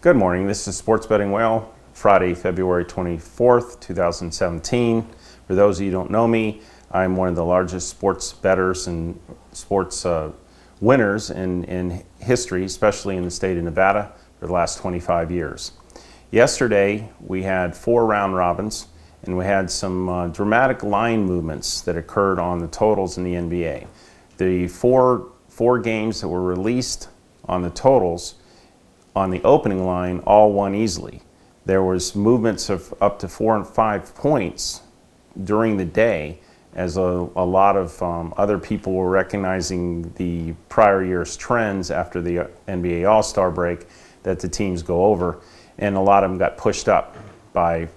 Good morning, this is Sports Betting Whale, Friday, February 24th, 2017. For those of you who don't know me, I'm one of the largest sports bettors and sports winners in history, especially in the state of Nevada, for the last 25 years. Yesterday, we had 4 round robins, and we had some dramatic line movements that occurred on the totals in the NBA. The four games that were released on the totals on the opening line all won easily. There was movements of up to 4 and 5 points during the day, as a lot of other people were recognizing the prior year's trends after the NBA All-Star break that the teams go over, and a lot of them got pushed up by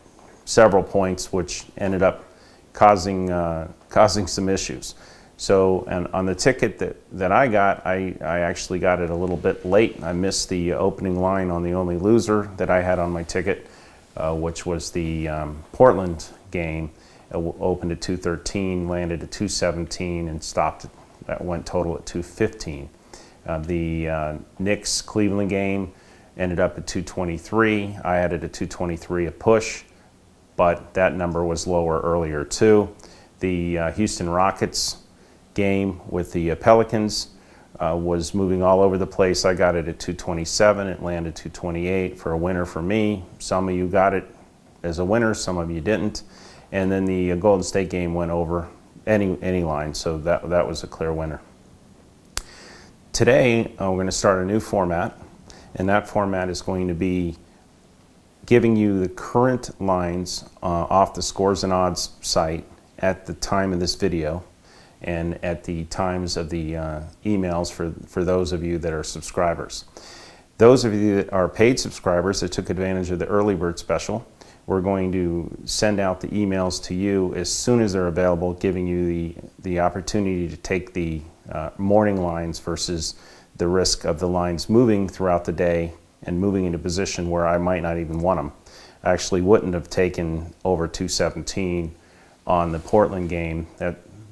several points, which ended up causing some issues. So, and on the ticket that I got, I actually got it a little bit late. I missed the opening line on the only loser that I had on my ticket, which was the Portland game. It opened at 213, landed at 217, and stopped. That went total at 215. The Knicks Cleveland game ended up at 223. I had it at 223 a push, but that number was lower earlier too. The Houston Rockets game with the Pelicans was moving all over the place. I got it at 227. It landed 228 for a winner for me. Some of you got it as a winner, some of you didn't. And then the Golden State game went over any line, so that was a clear winner. Today, we're going to start a new format, and that format is going to be giving you the current lines off the Scores and Odds site at the time of this video, and at the times of the emails for those of you that are subscribers. Those of you that are paid subscribers that took advantage of the early bird special, we're going to send out the emails to you as soon as they're available, giving you the opportunity to take the morning lines versus the risk of the lines moving throughout the day and moving into position where I might not even want them. I actually wouldn't have taken over 217 on the Portland game.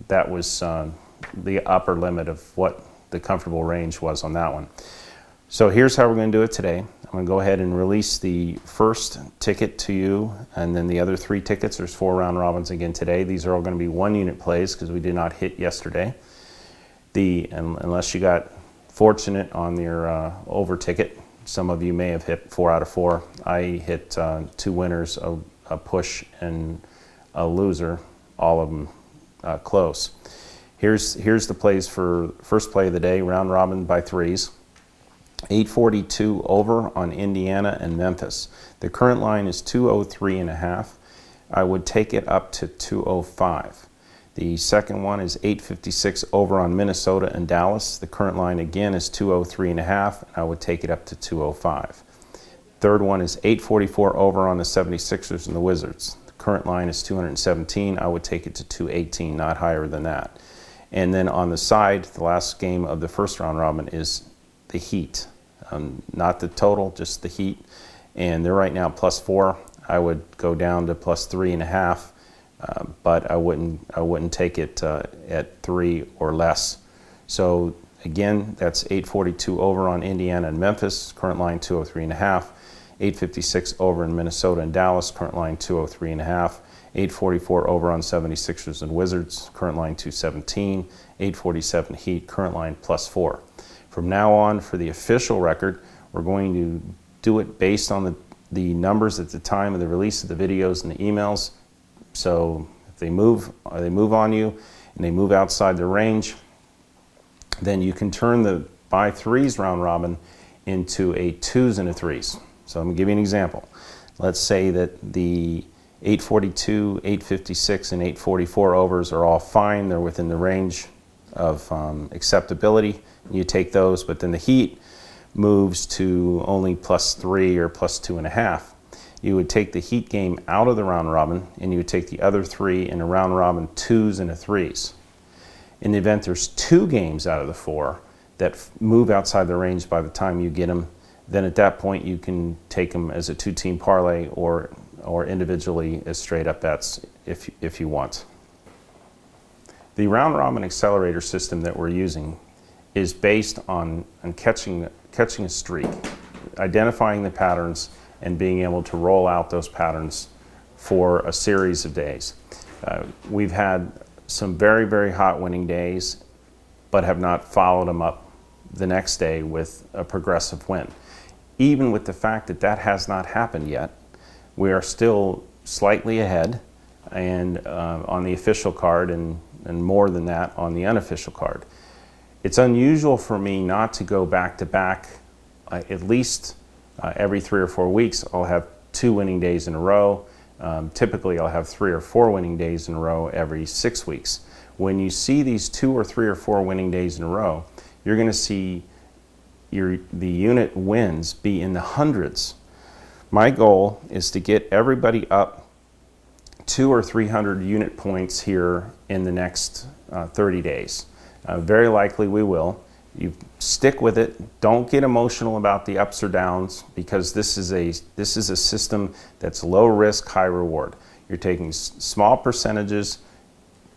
That was the upper limit of what the comfortable range was on that one. So here's how we're going to do it today. I'm going to go ahead and release the first ticket to you, and then the other 3 tickets. There's 4 round robins again today. These are all going to be 1 unit plays because we did not hit yesterday. Unless you got fortunate on your over ticket, some of you may have hit 4 out of 4. I hit 2 winners, a push, and a loser, all of them close. Here's the plays for first play of the day, round robin by 3s. 842 over on Indiana and Memphis. The current line is 203.5. I would take it up to 205. The second one is 856 over on Minnesota and Dallas. The current line again is 203.5. I would take it up to 205. Third one is 844 over on the 76ers and the Wizards. The current line is 217. I would take it to 218, not higher than that. And then on the side, the last game of the first round robin is the Heat. Not the total, just the Heat. And they're right now +4. I would go down to +3.5, but I wouldn't take it at 3 or less. So again, that's 842 over on Indiana and Memphis, current line 203.5. 856 over in Minnesota and Dallas, current line 203.5. 844 over on 76ers and Wizards, current line 217. 847 Heat, current line +4. From now on, for the official record, we're going to do it based on the numbers at the time of the release of the videos and the emails. So if they move on you and they move outside the range, then you can turn the by 3s round robin into a 2s and a 3s. So I'm going to give you an example. Let's say that the 842, 856, and 844 overs are all fine. They're within the range of acceptability. You take those, but then the Heat moves to only +3 or +2.5. You would take the Heat game out of the round robin, and you would take the other 3 in a round robin 2s and a 3s. In the event there's 2 games out of the 4 that move outside the range by the time you get them, then at that point you can take them as a 2-team parlay or individually as straight up bets if you want. The round robin accelerator system that we're using is based on catching a streak. identifying the patterns and being able to roll out those patterns for a series of days. We've had some very, very hot winning days, but have not followed them up the next day with a progressive win. Even with the fact that that has not happened yet, we are still slightly ahead and on the official card and more than that on the unofficial card. It's unusual for me not to go back to back. At least every 3 or 4 weeks I'll have 2 winning days in a row. Typically I'll have 3 or 4 winning days in a row every 6 weeks. When you see these 2 or 3 or 4 winning days in a row, you're going to see the unit wins be in the hundreds. My goal is to get everybody up 200 or 300 unit points here in the next 30 days. Very likely we will. You stick with it. Don't get emotional about the ups or downs, because this is a system that's low risk, high reward. You're taking small percentages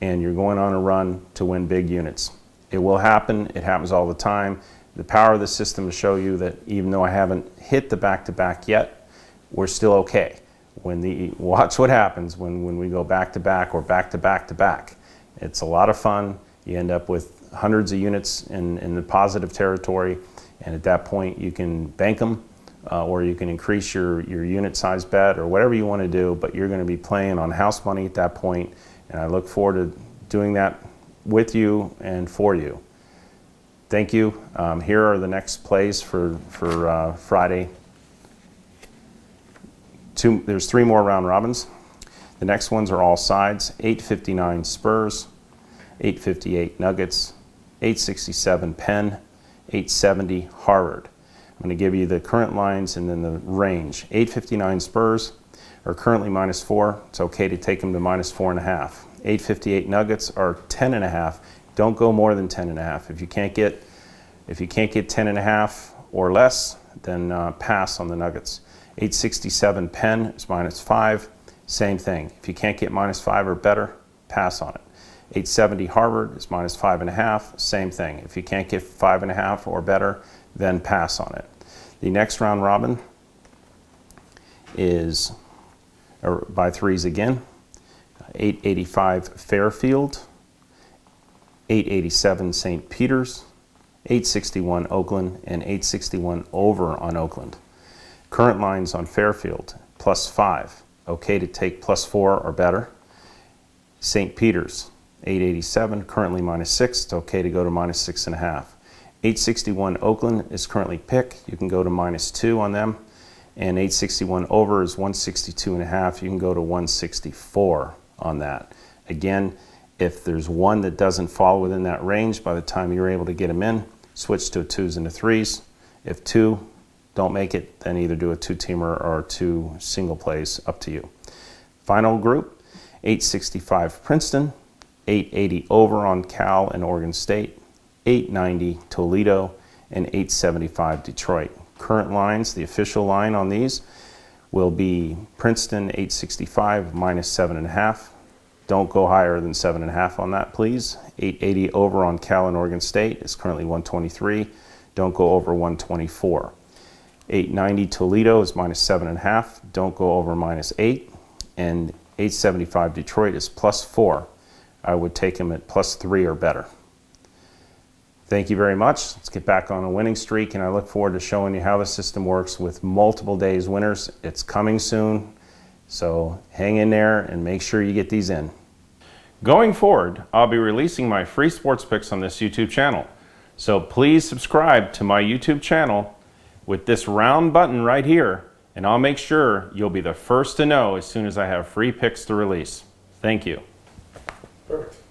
and you're going on a run to win big units. It will happen. It happens all the time. The power of the system to show you that even though I haven't hit the back-to-back yet, we're still okay. Watch what happens when we go back-to-back or back-to-back-to-back. It's a lot of fun. You end up with hundreds of units in the positive territory, and at that point you can bank them or you can increase your unit size bet or whatever you want to do, but you're going to be playing on house money at that point, and I look forward to doing that with you and for you. Thank you. Here are the next plays for Friday. There's 3 more round robins. The next ones are all sides. 859 Spurs, 858 Nuggets, 867 Penn, 870 Harvard. I'm going to give you the current lines and then the range. 859 Spurs are currently -4. It's okay to take them to -4.5. 858 Nuggets are 10.5. Don't go more than 10.5. If you can't get 10.5 or less, then pass on the Nuggets. 867 Penn is -5. Same thing. If you can't get -5 or better, pass on it. 870 Harvard is -5.5. Same thing. If you can't get 5.5 or better, then pass on it. The next round robin is by 3s again. 885 Fairfield, 887 St. Peter's, 861 Oakland, and 861 over on Oakland. Current lines on Fairfield, +5. Okay to take +4 or better. St. Peter's, 887, currently -6. It's okay to go to -6.5. 861 Oakland is currently pick. You can go to -2 on them. And 861 over is 162.5. You can go to 164 on that. Again, if there's one that doesn't fall within that range, by the time you're able to get them in, switch to 2s and 3s. If 2 don't make it, then either do a 2-teamer or 2 single plays, up to you. Final group, 865 Princeton, 880 over on Cal and Oregon State, 890 Toledo, and 875 Detroit. Current lines, the official line on these will be Princeton 865 -7.5. Don't go higher than 7.5 on that, please. 880 over on Cal and Oregon State is currently 123. Don't go over 124. 890 Toledo is -7.5. Don't go over -8. And 875 Detroit is +4. I would take them at +3 or better. Thank you very much. Let's get back on a winning streak, and I look forward to showing you how the system works with multiple days winners. It's coming soon, so hang in there and make sure you get these in. Going forward, I'll be releasing my free sports picks on this YouTube channel. So please subscribe to my YouTube channel with this round button right here, and I'll make sure you'll be the first to know as soon as I have free picks to release. Thank you. Perfect.